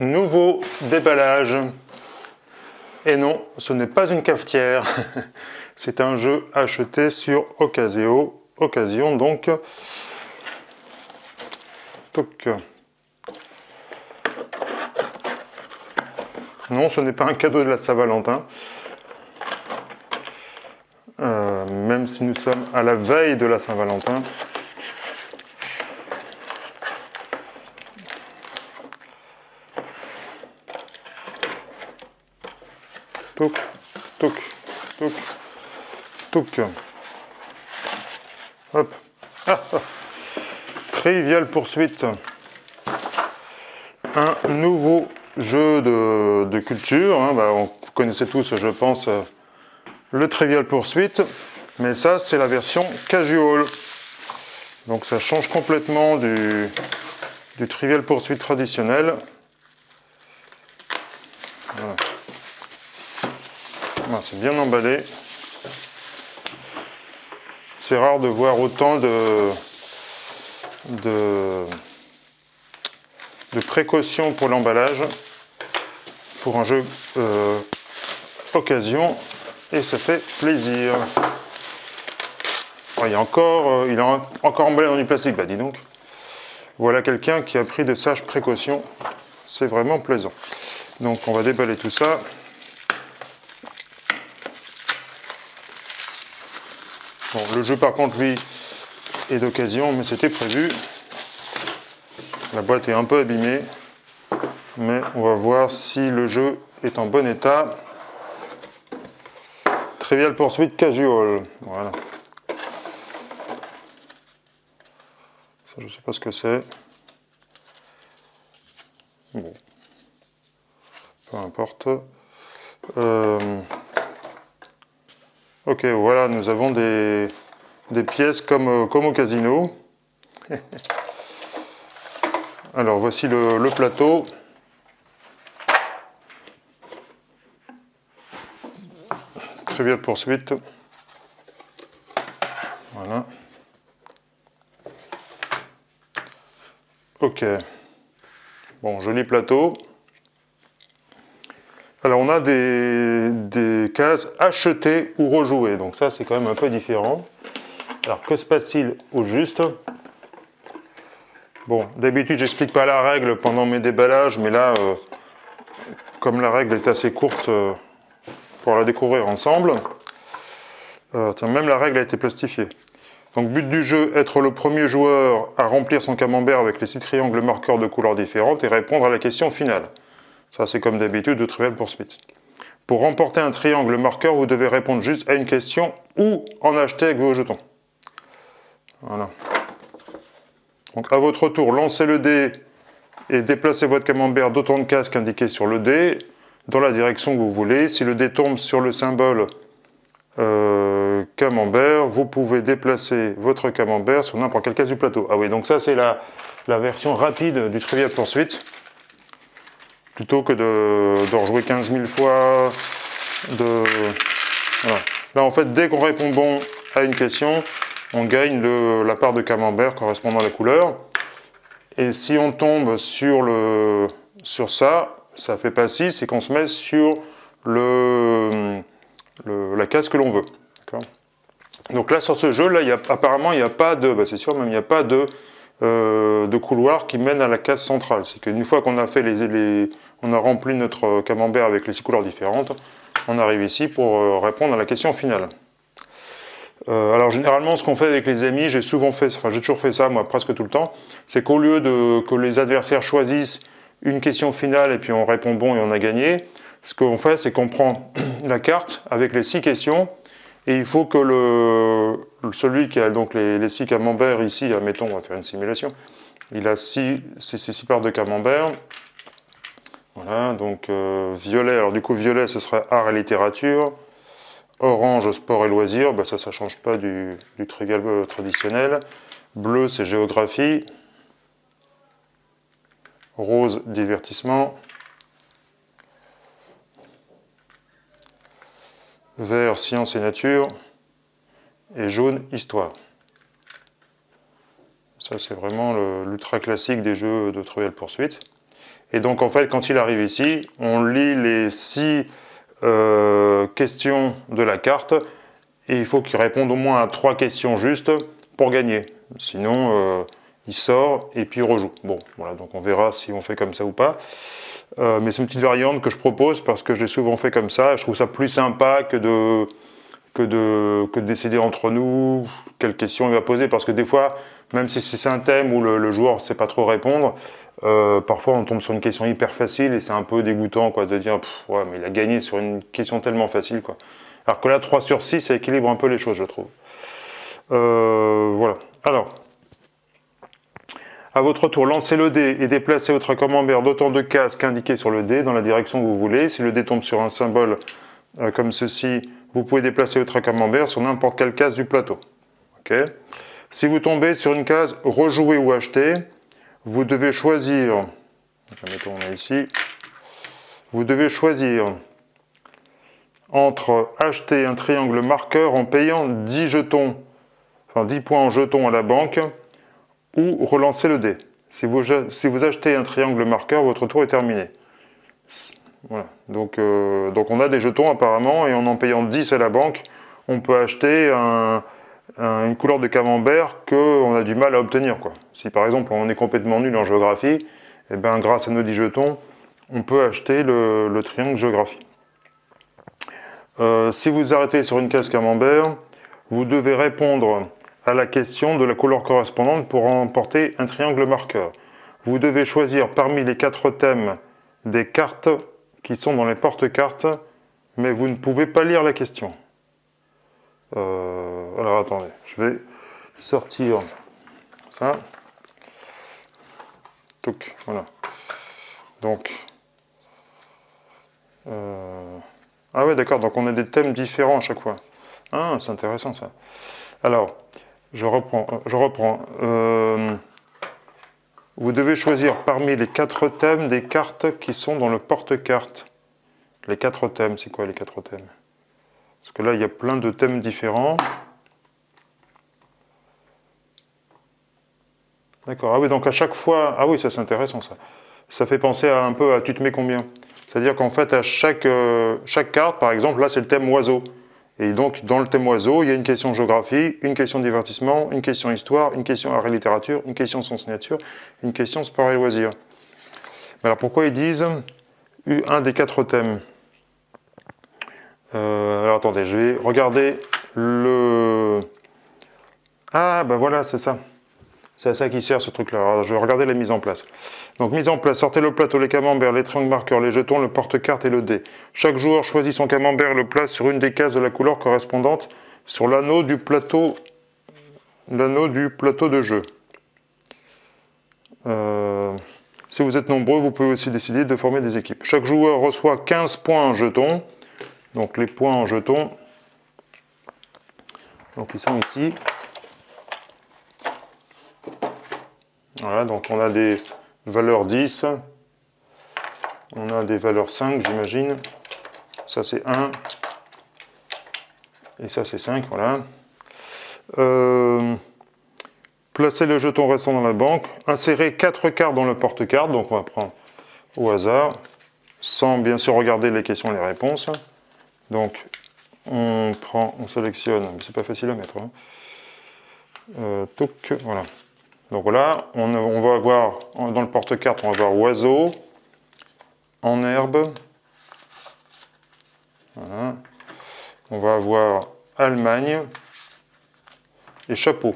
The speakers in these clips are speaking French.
Nouveau déballage. Et non, ce n'est pas une cafetière. C'est un jeu acheté sur Occasion donc. Non, ce n'est pas un cadeau de la Saint-Valentin. Même si nous sommes à la veille de la Saint-Valentin. Touc, touc, touc, touc. Hop. Ah, ah. Trivial Poursuite. Un nouveau jeu de culture. Hein. Vous connaissez tous, je pense, le Trivial Poursuite. Mais ça, c'est la version casual. Donc ça change complètement du Trivial Poursuite traditionnel. Voilà. C'est bien emballé. C'est rare de voir autant de précautions pour l'emballage pour un jeu Occasion, et ça fait plaisir. Il est encore emballé dans du plastique, bah dis donc. Voilà quelqu'un qui a pris de sages précautions. C'est vraiment plaisant. Donc on va déballer tout ça. Bon, le jeu par contre lui est d'occasion, mais c'était prévu. La boîte est un peu abîmée, mais on va voir si le jeu est en bon état. Trivial Poursuite Casual, voilà. Ça, je ne sais pas ce que c'est. Bon, peu importe. Ok, voilà, nous avons des pièces comme au casino. Alors voici le plateau. Trivial Poursuite. Voilà. Ok. Bon, joli plateau. Alors on a des cases achetées ou rejouées, donc ça c'est quand même un peu différent. Alors que se passe-t-il au juste? Bon, d'habitude j'explique pas la règle pendant mes déballages, mais là, comme la règle est assez courte pour la découvrir ensemble, même la règle a été plastifiée. Donc but du jeu, être le premier joueur à remplir son camembert avec les 6 triangles marqueurs de couleurs différentes et répondre à la question finale. Ça c'est comme d'habitude de Trivial Poursuite. Pour remporter un triangle marqueur, vous devez répondre juste à une question ou en acheter avec vos jetons. Voilà. Donc à votre tour, lancez le dé et déplacez votre camembert d'autant de cases qu'indiqué sur le dé, dans la direction que vous voulez. Si le dé tombe sur le symbole camembert, vous pouvez déplacer votre camembert sur n'importe quelle case du plateau. Ah oui, donc ça c'est la version rapide du Trivial Poursuite. Plutôt que de rejouer 15 000 fois. Voilà. Là, en fait, dès qu'on répond bon à une question, on gagne la part de camembert correspondant à la couleur. Et si on tombe sur ça, ça fait pas 6, c'est qu'on se met sur la case que l'on veut. Donc là, sur ce jeu, là, apparemment, il n'y a pas de... c'est sûr, même il n'y a pas de couloir qui mène à la case centrale. C'est qu'une fois qu'on a fait on a rempli notre camembert avec les 6 couleurs différentes, on arrive ici pour répondre à la question finale. Alors généralement, ce qu'on fait avec les amis, j'ai toujours fait ça, moi, presque tout le temps, c'est qu'au lieu que les adversaires choisissent une question finale et puis on répond bon et on a gagné, ce qu'on fait, c'est qu'on prend la carte avec les 6 questions et il faut que celui qui a donc les 6 camemberts ici, admettons, on va faire une simulation, il a 6 parts de camembert. Voilà, donc violet, alors du coup violet ce serait art et littérature, orange sport et loisirs, ça ne change pas du trivial traditionnel, bleu c'est géographie, rose divertissement, vert science et nature, et jaune histoire. Ça c'est vraiment l'ultra classique des jeux de Trivial Poursuite. Et donc en fait, quand il arrive ici, on lit les 6 questions de la carte et il faut qu'il réponde au moins à 3 questions justes pour gagner. Sinon, il sort et puis il rejoue. Bon, voilà, donc on verra si on fait comme ça ou pas. Mais c'est une petite variante que je propose parce que je l'ai souvent fait comme ça. Je trouve ça plus sympa que de décider entre nous quelle question il va poser. Parce que des fois, même si c'est un thème où le joueur ne sait pas trop répondre, parfois on tombe sur une question hyper facile et c'est un peu dégoûtant quoi, de dire ouais, mais il a gagné sur une question tellement facile. Quoi. Alors que là, 3 sur 6, ça équilibre un peu les choses, je trouve. Voilà. Alors, à votre tour, lancez le dé et déplacez votre camembert d'autant de cases qu'indiqué sur le dé dans la direction que vous voulez. Si le dé tombe sur un symbole comme ceci, vous pouvez déplacer votre camembert sur n'importe quelle case du plateau. Okay. Si vous tombez sur une case rejouer ou acheter, vous devez choisir, mettons on est ici, vous devez choisir entre acheter un triangle marqueur en payant 10 jetons, enfin 10 points en jetons à la banque, ou relancer le dé. Si vous achetez un triangle marqueur, votre tour est terminé. Voilà. Donc on a des jetons apparemment, et en payant 10 à la banque, on peut acheter une couleur de camembert qu'on a du mal à obtenir. Quoi. Si par exemple on est complètement nul en géographie, et ben, grâce à nos 10 jetons, on peut acheter le triangle géographie. Si vous arrêtez sur une case camembert, vous devez répondre à la question de la couleur correspondante pour remporter un triangle marqueur. Vous devez choisir parmi les 4 thèmes des cartes qui sont dans les porte-cartes, mais vous ne pouvez pas lire la question. Alors attendez, je vais sortir ça. Touc, voilà. Donc, ah ouais, d'accord, donc on a des thèmes différents à chaque fois. Ah, c'est intéressant ça. Alors, je reprends. Vous devez choisir parmi les 4 thèmes des cartes qui sont dans le porte-cartes. Les 4 thèmes, c'est quoi les 4 thèmes? Parce que là, il y a plein de thèmes différents. D'accord, ah oui, donc à chaque fois... Ah oui, ça c'est intéressant ça. Ça fait penser un peu à tu te mets combien? C'est-à-dire qu'en fait, à chaque carte, par exemple, là c'est le thème oiseau. Et donc, dans le thème oiseau, il y a une question géographie, une question divertissement, une question histoire, une question art et littérature, une question sciences nature, une question sport et loisirs. Alors, pourquoi ils disent un des 4 thèmes? Alors, attendez, je vais regarder le... Ah, ben voilà, c'est ça. C'est à ça qui sert ce truc-là. Alors, je vais regarder la mise en place. Donc, mise en place, sortez le plateau, les camemberts, les triangles marqueurs, les jetons, le porte-carte et le dé. Chaque joueur choisit son camembert et le place sur une des cases de la couleur correspondante sur l'anneau du plateau de jeu. Si vous êtes nombreux, vous pouvez aussi décider de former des équipes. Chaque joueur reçoit 15 points en jetons. Donc, les points en jetons, donc ils sont ici. Voilà, donc on a des valeurs 10, on a des valeurs 5, j'imagine. Ça c'est 1, et ça c'est 5, voilà. Placez le jeton restant dans la banque, insérez 4 cartes dans le porte-carte, donc on va prendre au hasard, sans bien sûr regarder les questions et les réponses. Donc on sélectionne, mais c'est pas facile à mettre. Hein. Voilà. Donc voilà, on va avoir, dans le porte-carte, on va avoir oiseau, en herbe, voilà. On va avoir Allemagne et chapeau.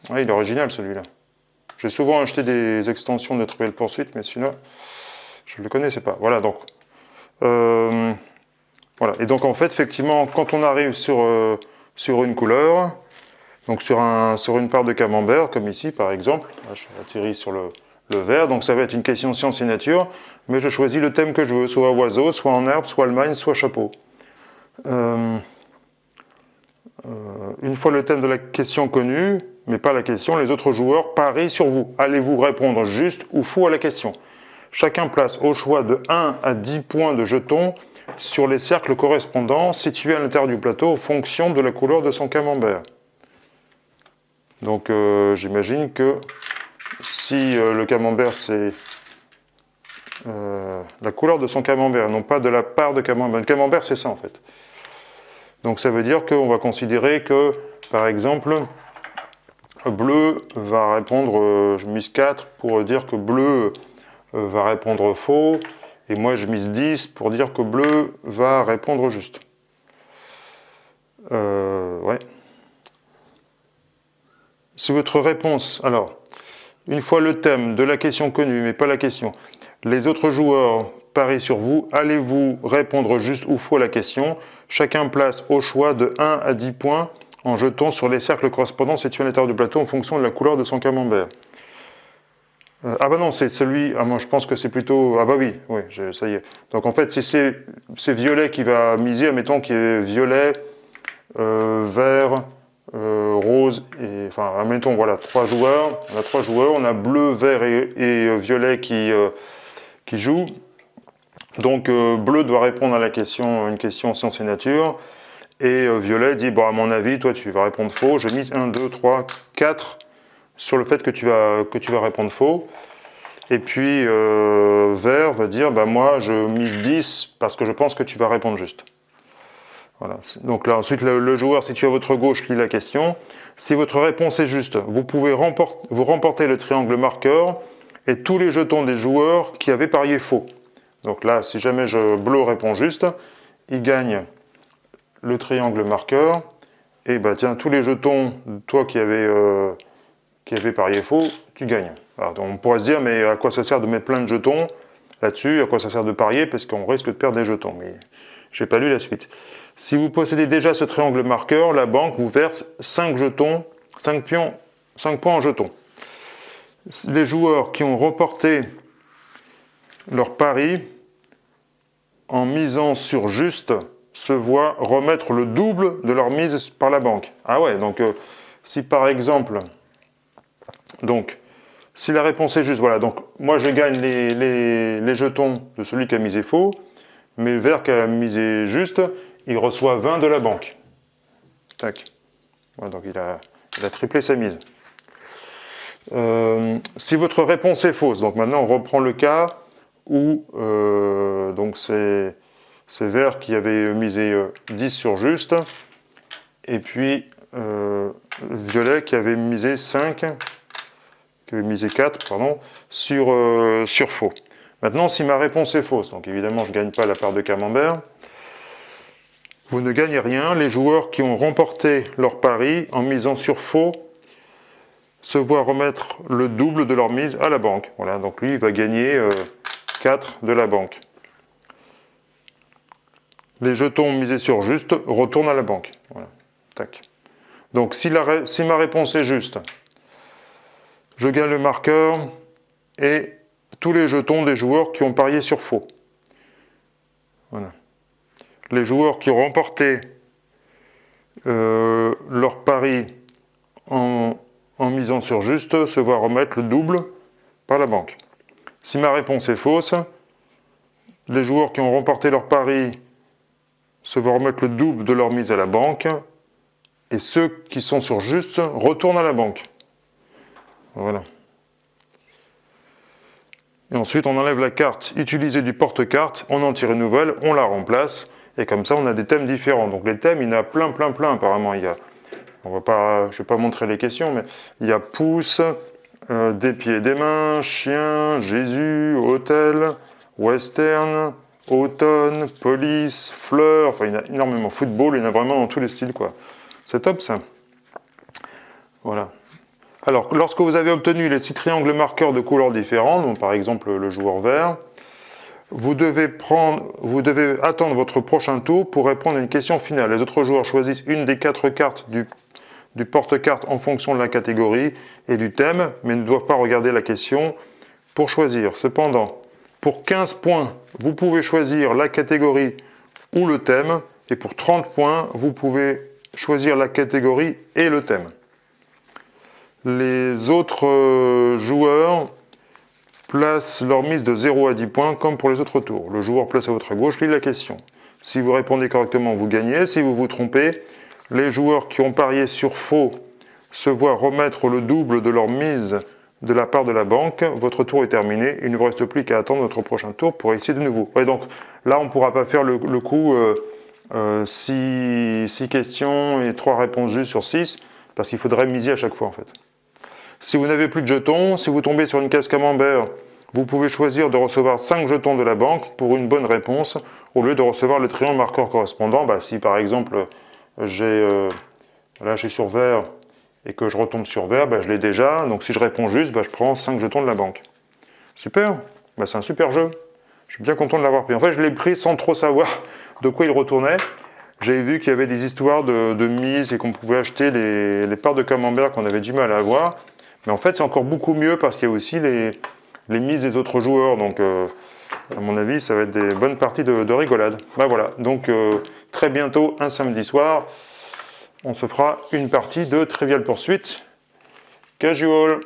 Ouais, il est original celui-là. J'ai souvent acheté des extensions de Trivial Pursuit, mais celui-là, je ne le connaissais pas. Voilà, donc. Voilà. Et donc en fait, effectivement, quand on arrive sur une couleur, donc sur une part de camembert, comme ici par exemple, là, je atterris sur le vert, donc ça va être une question sciences et nature, mais je choisis le thème que je veux, soit oiseau, soit en herbe, soit Allemagne, soit chapeau. Une fois le thème de la question connu, mais pas la question, les autres joueurs parient sur vous. Allez-vous répondre juste ou faux à la question? Chacun place au choix de 1 à 10 points de jetons sur les cercles correspondants situés à l'intérieur du plateau en fonction de la couleur de son camembert. Donc j'imagine que si le camembert c'est la couleur de son camembert, non pas de la part de camembert. Le camembert c'est ça en fait. Donc ça veut dire qu'on va considérer que, par exemple, bleu va répondre, je mise 4 pour dire que bleu va répondre faux, et moi je mise 10 pour dire que bleu va répondre juste. Ouais. Si votre réponse, alors, une fois le thème de la question connue, mais pas la question, les autres joueurs parient sur vous, allez-vous répondre juste ou faux à la question? Chacun place au choix de 1 à 10 points en jetant sur les cercles correspondants situés à l'intérieur du plateau en fonction de la couleur de son camembert. Ah bah non, c'est celui... Ah moi je pense que c'est plutôt... Ah bah oui, oui, ça y est. Donc en fait, si c'est violet qui va miser, admettons qu'il y ait violet, vert, rose, et... Enfin, admettons, voilà, 3 joueurs. On a 3 joueurs, on a bleu, vert et violet qui jouent. Donc bleu doit répondre à la question, une question sciences et nature. Et violet dit, bon à mon avis, toi tu vas répondre faux. Je mise 1, 2, 3, 4 sur le fait que tu vas répondre faux. Et puis vert va dire, bah moi je mise 10 parce que je pense que tu vas répondre juste. Voilà. Donc là ensuite le joueur situé à votre gauche lit la question. Si votre réponse est juste, vous pouvez remporter le triangle marqueur et tous les jetons des joueurs qui avaient parié faux. Donc là, si jamais bleu répond juste, il gagne le triangle marqueur. Et bah tiens, tous les jetons, toi qui avais parié faux, tu gagnes. Alors, on pourrait se dire, mais à quoi ça sert de mettre plein de jetons là-dessus? À quoi ça sert de parier? Parce qu'on risque de perdre des jetons. Mais je n'ai pas lu la suite. Si vous possédez déjà ce triangle marqueur, la banque vous verse 5 jetons, 5 points en jetons. Les joueurs qui ont reporté leur pari en misant sur juste se voient remettre le double de leur mise par la banque. Ah ouais, donc si par exemple, donc si la réponse est juste, voilà, donc moi je gagne les jetons de celui qui a misé faux, mais le vert qui a misé juste, il reçoit 20 de la banque. Tac. Voilà, donc il a triplé sa mise. Si votre réponse est fausse, donc maintenant on reprend le cas où donc c'est vert qui avait misé 10 sur juste, et puis violet qui avait misé 5, qui avait misé 4, pardon, sur faux. Maintenant, si ma réponse est fausse, donc évidemment je ne gagne pas la part de camembert, vous ne gagnez rien. Les joueurs qui ont remporté leur pari en misant sur faux se voient remettre le double de leur mise à la banque. Voilà, donc lui, il va gagner 4 de la banque. Les jetons misés sur juste retournent à la banque. Voilà. Tac. Donc si ma réponse est juste, je gagne le marqueur et tous les jetons des joueurs qui ont parié sur faux. Voilà. Les joueurs qui ont remporté leur pari en misant sur juste se voient remettre le double par la banque. Si ma réponse est fausse, les joueurs qui ont remporté leur pari se voient remettre le double de leur mise à la banque, et ceux qui sont sur juste retournent à la banque. Voilà. Et ensuite, on enlève la carte utilisée du porte-carte, on en tire une nouvelle, on la remplace, et comme ça, on a des thèmes différents. Donc les thèmes, il y en a plein, apparemment. Je ne vais pas montrer les questions, mais il y a pouce, des pieds et des mains, chien, Jésus, hôtel, western, automne, police, fleurs, enfin il y en a énormément, football, il y en a vraiment dans tous les styles, quoi. C'est top ça. Voilà. Alors, lorsque vous avez obtenu les 6 triangles marqueurs de couleurs différentes, donc par exemple le joueur vert, vous devez attendre votre prochain tour pour répondre à une question finale. Les autres joueurs choisissent une des 4 cartes du porte-carte en fonction de la catégorie et du thème, mais ne doivent pas regarder la question pour choisir. Cependant, pour 15 points, vous pouvez choisir la catégorie ou le thème, et pour 30 points, vous pouvez choisir la catégorie et le thème. Les autres joueurs placent leur mise de 0 à 10 points comme pour les autres tours. Le joueur placé à votre gauche lit la question. Si vous répondez correctement, vous gagnez. Si vous vous trompez, les joueurs qui ont parié sur faux se voient remettre le double de leur mise de la part de la banque. Votre tour est terminé. Il ne vous reste plus qu'à attendre votre prochain tour pour essayer de nouveau. Ouais, donc là, on ne pourra pas faire le coup 6 questions et 3 réponses justes sur 6 parce qu'il faudrait miser à chaque fois en fait. Si vous n'avez plus de jetons, si vous tombez sur une case camembert, vous pouvez choisir de recevoir 5 jetons de la banque pour une bonne réponse au lieu de recevoir le triangle marqueur correspondant. Si par exemple là j'ai sur vert et que je retombe sur vert, je l'ai déjà. Donc si je réponds juste, je prends 5 jetons de la banque. Super, c'est un super jeu. Je suis bien content de l'avoir pris. En fait, je l'ai pris sans trop savoir de quoi il retournait. J'avais vu qu'il y avait des histoires de mise et qu'on pouvait acheter les parts de camembert qu'on avait du mal à avoir. Mais en fait, c'est encore beaucoup mieux parce qu'il y a aussi les mises des autres joueurs. Donc, à mon avis, ça va être des bonnes parties de rigolade. Voilà, donc très bientôt, un samedi soir, on se fera une partie de Trivial Pursuit Casual.